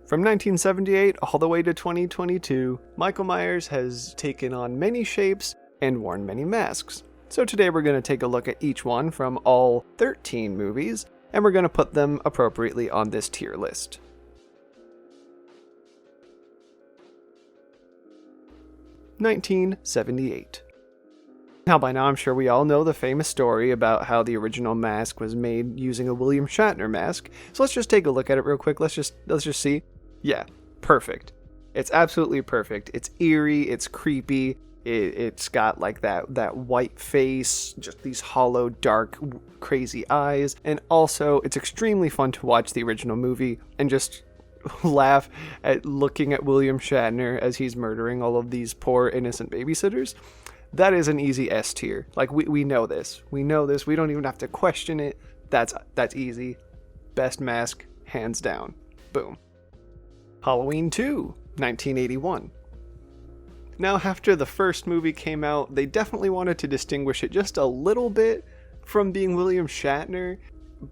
From 1978 all the way to 2022, Michael Myers has taken on many shapes and worn many masks. So today we're going to take a look at each one from all 13 movies, and we're going to put them appropriately on this tier list. (1978). Now by now I'm sure we all know the famous story about how the original mask was made using a William Shatner mask, so let's just take a look at it real quick. Let's just see. Yeah, perfect. It's absolutely perfect. It's eerie, it's creepy, it's got like that white face, just these hollow, dark, crazy eyes, and also it's extremely fun to watch the original movie and just laugh at looking at William Shatner as he's murdering all of these poor innocent babysitters. That is an easy S tier. Like, we know this. We know this. We don't even have to question it. That's easy. Best mask, hands down. Boom. Halloween 2, 1981. Now, after the first movie came out, they definitely wanted to distinguish it just a little bit from being William Shatner,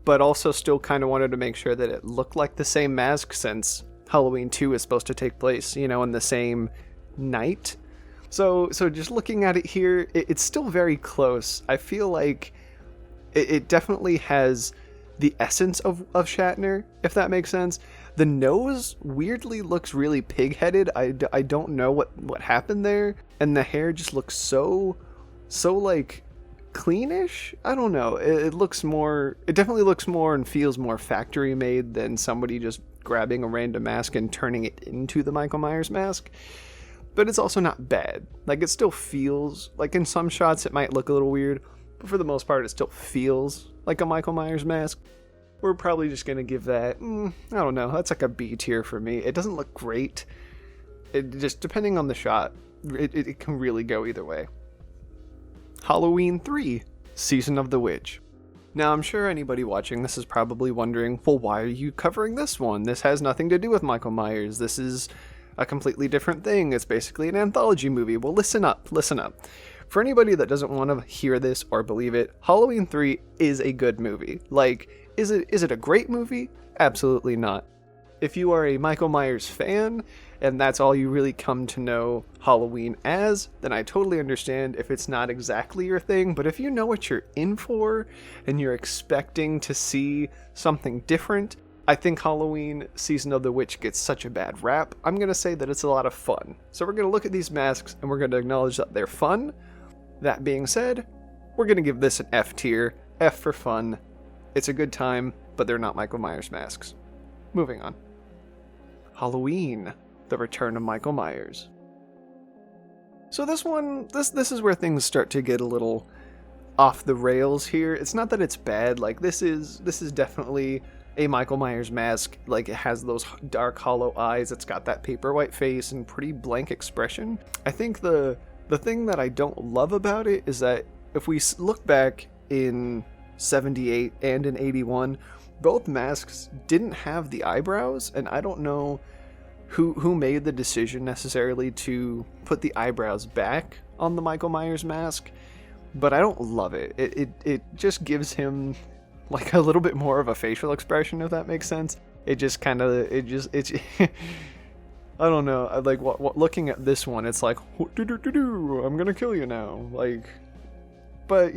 but also still kind of wanted to make sure that it looked like the same mask, since Halloween 2 is supposed to take place, in the same night. So just looking at it here, it's still very close. I feel like it definitely has the essence of Shatner, if that makes sense. The nose weirdly looks really pig-headed. I don't know what happened there. And the hair just looks so like cleanish. I don't know. It definitely looks more and feels more factory made than somebody just grabbing a random mask and turning it into the Michael Myers mask. But it's also not bad. Like, it still feels like in some shots it might look a little weird, but for the most part it still feels like a Michael Myers mask. We're probably just going to give that, I don't know, that's like a B tier for me. It doesn't look great. It just, depending on the shot, it can really go either way. Halloween 3, Season of the Witch. Now, I'm sure anybody watching this is probably wondering, well, why are you covering this one? This has nothing to do with Michael Myers. This is a completely different thing. It's basically an anthology movie. Well, listen up. For anybody that doesn't want to hear this or believe it, Halloween 3 is a good movie. Like, is it a great movie? Absolutely not. If you are a Michael Myers fan, and that's all you really come to know Halloween as, then I totally understand if it's not exactly your thing, but if you know what you're in for, and you're expecting to see something different, I think Halloween Season of the Witch gets such a bad rap. I'm going to say that it's a lot of fun. So we're going to look at these masks and we're going to acknowledge that they're fun. That being said, we're going to give this an F tier. F for fun. It's a good time, but they're not Michael Myers masks. Moving on. Halloween, The Return of Michael Myers. So this one, this is where things start to get a little off the rails here. It's not that it's bad. Like, this is definitely a Michael Myers mask. Like, it has those dark hollow eyes, it's got that paper white face and pretty blank expression. I think the thing that I don't love about it is that if we look back in 78 and in 81, both masks didn't have the eyebrows, and I don't know who made the decision necessarily to put the eyebrows back on the Michael Myers mask, but I don't love it. It just gives him like a little bit more of a facial expression, if that makes sense. It just kind of, I don't know. Like, looking at this one, it's like, I'm gonna kill you now. Like, but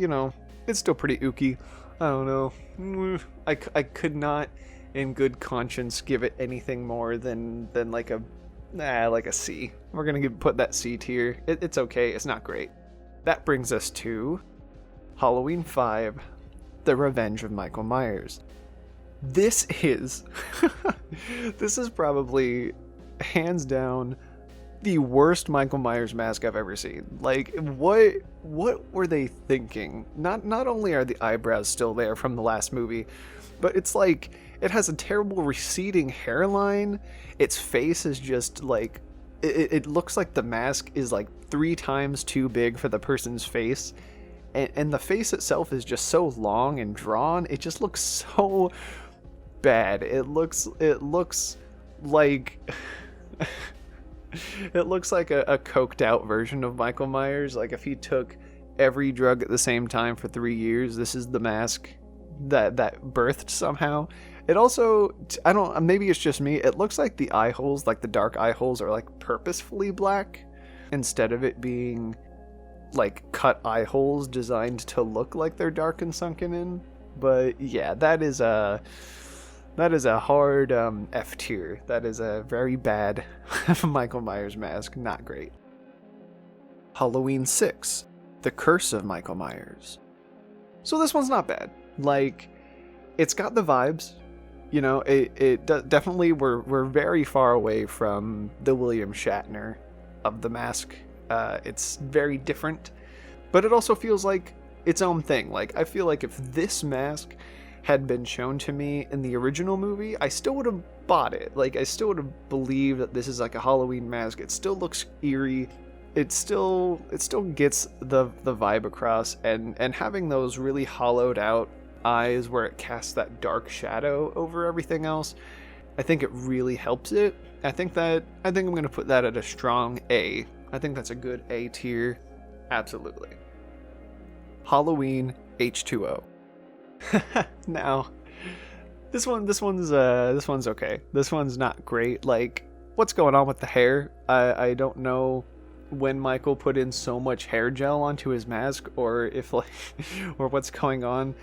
it's still pretty ooky. I don't know. I could not, in good conscience, give it anything more than like a C. We're gonna put that C tier. It's okay. It's not great. That brings us to Halloween 5. The Revenge of Michael Myers. This is probably hands down the worst Michael Myers mask I've ever seen. Like, what were they thinking? Not only are the eyebrows still there from the last movie, but it's like it has a terrible receding hairline. Its face is just like it looks like the mask is like 3 times too big for the person's face. And the face itself is just so long and drawn. It just looks so bad. It looks like it looks like a coked out version of Michael Myers. Like, if he took every drug at the same time for 3 years, this is the mask that birthed somehow. It also, I don't, maybe it's just me, it looks like the eye holes, like the dark eye holes, are like purposefully black instead of it being like cut eye holes designed to look like they're dark and sunken in. But yeah, that is a hard F tier. That is a very bad Michael Myers mask. Not great. Halloween 6, The Curse of Michael Myers. So this one's not bad. Like, it's got the vibes. You know, definitely we're very far away from the William Shatner of the mask. It's very different, but it also feels like its own thing. Like, I feel like if this mask had been shown to me in the original movie, I still would have bought it. Like, I still would have believed that this is like a Halloween mask. It still looks eerie. It still gets the vibe across, and having those really hollowed out eyes where it casts that dark shadow over everything else, I think it really helps it. I think I'm going to put that at a strong A. I think that's a good A tier. Absolutely. Halloween H2O. Now, this one's okay. This one's not great. Like, what's going on with the hair? I don't know when Michael put in so much hair gel onto his mask, or if like or what's going on.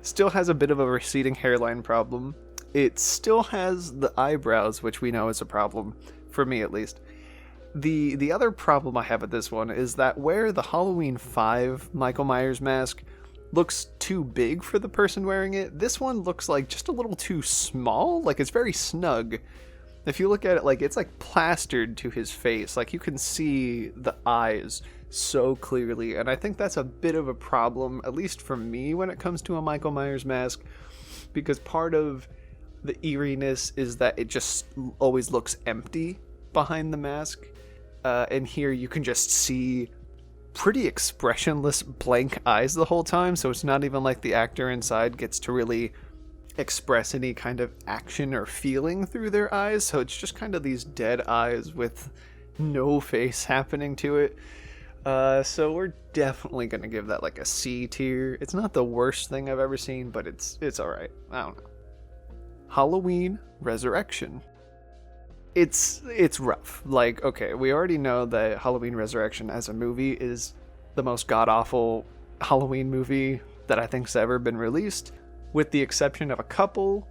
Still has a bit of a receding hairline problem. It still has the eyebrows, which we know is a problem, for me at least. The other problem I have with this one is that where the Halloween 5 Michael Myers mask looks too big for the person wearing it, this one looks like just a little too small. Like, it's very snug. If you look at it, like, it's like plastered to his face. Like, you can see the eyes so clearly, and I think that's a bit of a problem, at least for me, when it comes to a Michael Myers mask, because part of the eeriness is that it just always looks empty behind the mask, and here you can just see pretty expressionless blank eyes the whole time, so it's not even like the actor inside gets to really express any kind of action or feeling through their eyes, so it's just kind of these dead eyes with no face happening to it. So we're definitely gonna give that like a C tier. It's not the worst thing I've ever seen, but it's alright. I don't know. Halloween Resurrection. It's rough. Like, okay, we already know that Halloween Resurrection as a movie is the most god-awful Halloween movie that I think's ever been released, with the exception of a couple.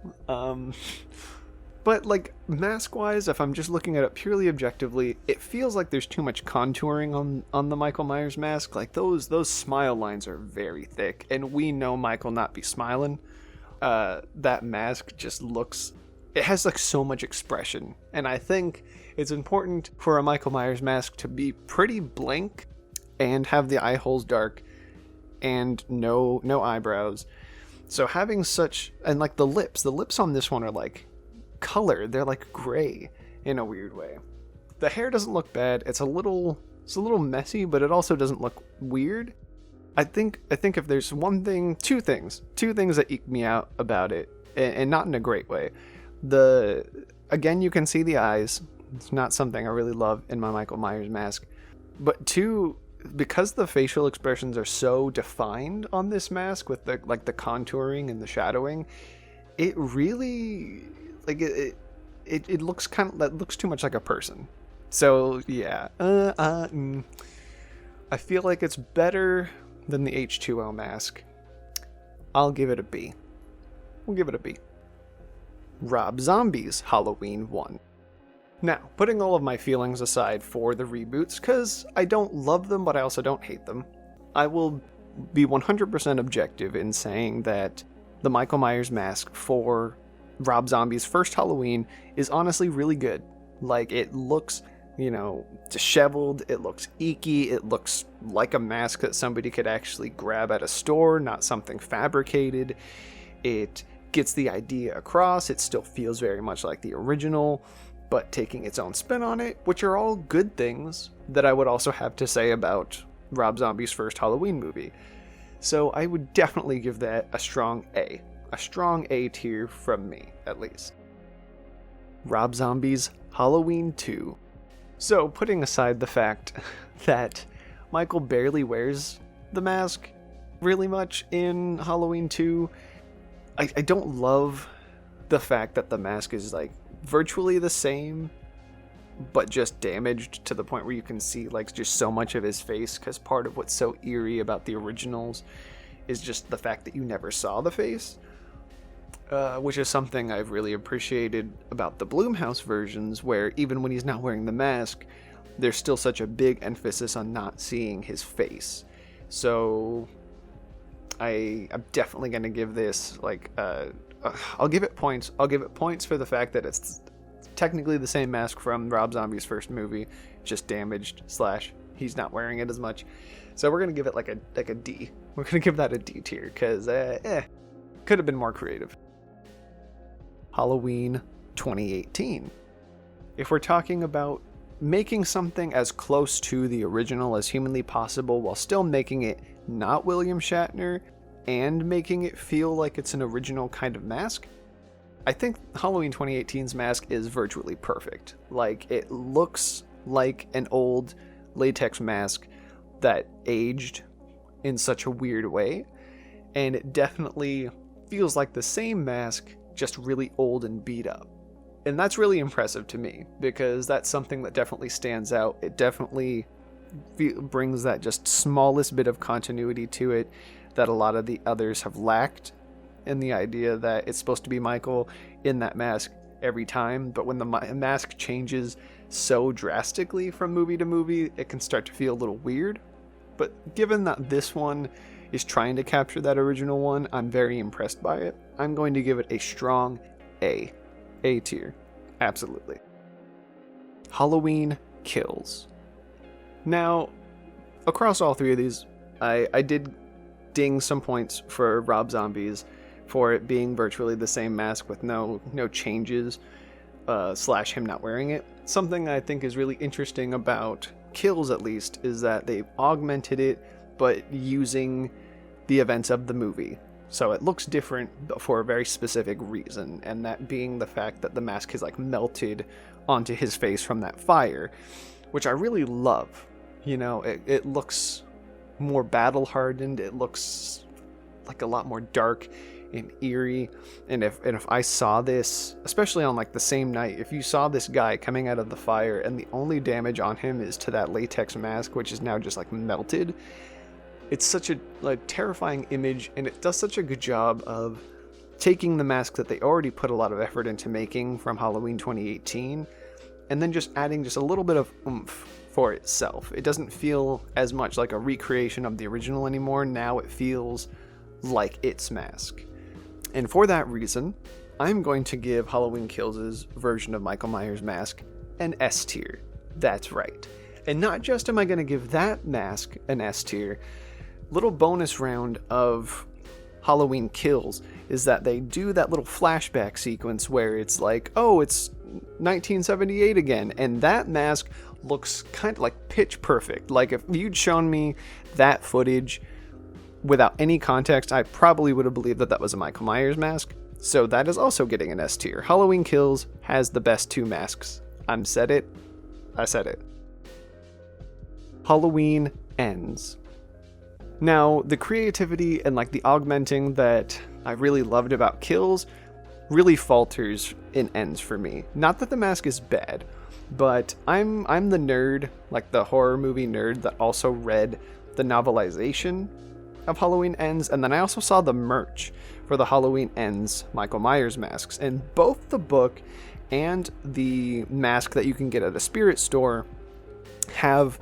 But, like, mask-wise, if I'm just looking at it purely objectively, it feels like there's too much contouring on the Michael Myers mask. Like, those smile lines are very thick, and we know Michael not be smiling. That mask just looks... It has, like, so much expression, and I think it's important for a Michael Myers mask to be pretty blank and have the eye holes dark and no eyebrows. So having such... And, like, the lips on this one are, like... color. They're like gray in a weird way. The hair doesn't look bad. It's a little messy, but it also doesn't look weird. I think if there's two things that eke me out about it, and not in a great way. Again, you can see the eyes. It's not something I really love in my Michael Myers mask. But two, because the facial expressions are so defined on this mask with the contouring and the shadowing, it really... Like, it looks that looks too much like a person. So, yeah. I feel like it's better than the H2O mask. I'll give it a B. We'll give it a B. Rob Zombie's Halloween 1. Now, putting all of my feelings aside for the reboots, because I don't love them, but I also don't hate them, I will be 100% objective in saying that the Michael Myers mask for Rob Zombie's first Halloween is honestly really good. Like, it looks, disheveled, it looks eeky, it looks like a mask that somebody could actually grab at a store, not something fabricated. It gets the idea across, it still feels very much like the original, but taking its own spin on it, which are all good things that I would also have to say about Rob Zombie's first Halloween movie. So I would definitely give that a strong A. A strong A tier from me, at least. Rob Zombie's Halloween 2. So, putting aside the fact that Michael barely wears the mask really much in Halloween 2, I don't love the fact that the mask is like virtually the same, but just damaged to the point where you can see like just so much of his face, because part of what's so eerie about the originals is just the fact that you never saw the face, which is something I've really appreciated about the Blumhouse versions, where even when he's not wearing the mask, there's still such a big emphasis on not seeing his face. So I'm definitely going to give this like I'll give it points. I'll give it points for the fact that it's technically the same mask from Rob Zombie's first movie, just damaged / he's not wearing it as much. So we're gonna give it like a D. We're gonna give that a D tier because could have been more creative. Halloween 2018. If we're talking about making something as close to the original as humanly possible while still making it not William Shatner and making it feel like it's an original kind of mask, I think Halloween 2018's mask is virtually perfect. Like, it looks like an old latex mask that aged in such a weird way, and it definitely feels like the same mask, just really old and beat up. And that's really impressive to me, because that's something that definitely stands out. It definitely brings that just smallest bit of continuity to it that a lot of the others have lacked, and the idea that it's supposed to be Michael in that mask every time, but when the mask changes so drastically from movie to movie, it can start to feel a little weird. But given that this one is trying to capture that original one, I'm very impressed by it. I'm going to give it a strong A tier. Absolutely. Halloween Kills. Now, across all three of these, I did ding some points for Rob Zombie's for it being virtually the same mask with no changes, / him not wearing it. Something I think is really interesting about Kills, at least, is that they've augmented it, but using the events of the movie. So it looks different for a very specific reason, and that being the fact that the mask is like melted onto his face from that fire, which I really love. You know, it looks more battle hardened, it looks like a lot more dark and eerie, and if I saw this, especially on like the same night, if you saw this guy coming out of the fire and the only damage on him is to that latex mask, which is now just like melted, it's such a like terrifying image, and it does such a good job of taking the mask that they already put a lot of effort into making from Halloween 2018 and then just adding just a little bit of oomph for itself. It doesn't feel as much like a recreation of the original anymore. Now it feels like its mask. And for that reason, I'm going to give Halloween Kills' version of Michael Myers' mask an S tier. That's right. And not just am I going to give that mask an S tier, little bonus round of Halloween Kills is that they do that little flashback sequence where it's like, oh, it's 1978 again, and that mask looks kind of like pitch perfect. Like, if you'd shown me that footage without any context, I probably would have believed that that was a Michael Myers mask. So that is also getting an S tier. Halloween Kills has the best two masks. I said it. Halloween Ends. Now, the creativity and like the augmenting that I really loved about Kills really falters in Ends for me. Not that the mask is bad, but I'm the nerd, like the horror movie nerd, that also read the novelization of Halloween Ends, and then I also saw the merch for the Halloween Ends Michael Myers masks, and both the book and the mask that you can get at a spirit store have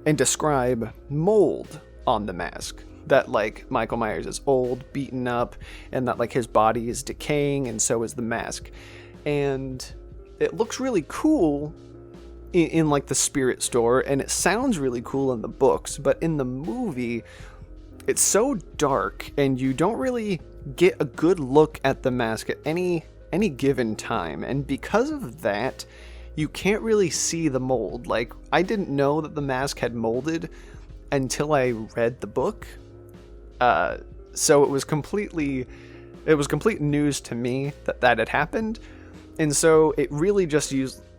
and describe mold on the mask, that like Michael Myers is old, beaten up, and that like his body is decaying, and so is the mask. And it looks really cool in like the spirit store, and it sounds really cool in the books, but in the movie it's so dark and you don't really get a good look at the mask at any given time, and because of that you can't really see the mold. Like, I didn't know that the mask had molded until I read the book, so it was complete news to me that had happened. And so it really just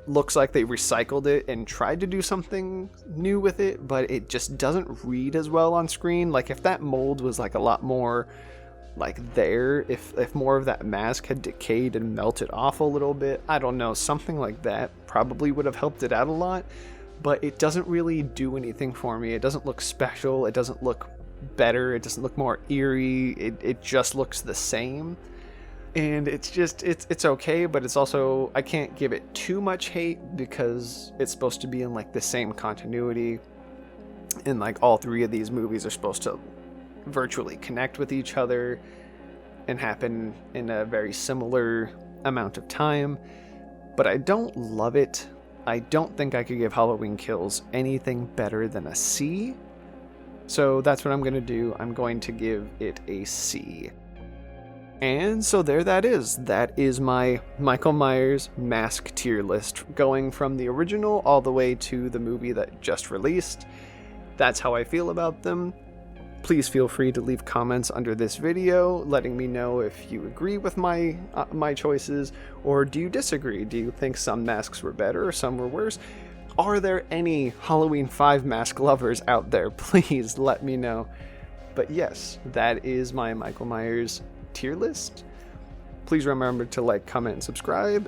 looks like they recycled it and tried to do something new with it, but it just doesn't read as well on screen. Like, if that mold was like a lot more like there, if more of that mask had decayed and melted off a little bit, I don't know, something like that probably would have helped it out a lot. But it doesn't really do anything for me. It doesn't look special, it doesn't look better, it doesn't look more eerie, it just looks the same. And it's just, it's okay, but it's also, I can't give it too much hate because it's supposed to be in like the same continuity, and like all three of these movies are supposed to virtually connect with each other and happen in a very similar amount of time. But I don't love it. I don't think I could give Halloween Kills anything better than a C. So that's what I'm going to do. I'm going to give it a C. And so there that is. That is my Michael Myers mask tier list, going from the original all the way to the movie that just released. That's how I feel about them. Please feel free to leave comments under this video letting me know if you agree with my choices, or do you disagree? Do you think some masks were better or some were worse? Are there any Halloween 5 mask lovers out there? Please let me know. But yes, that is my Michael Myers tier list. Please remember to like, comment, and subscribe.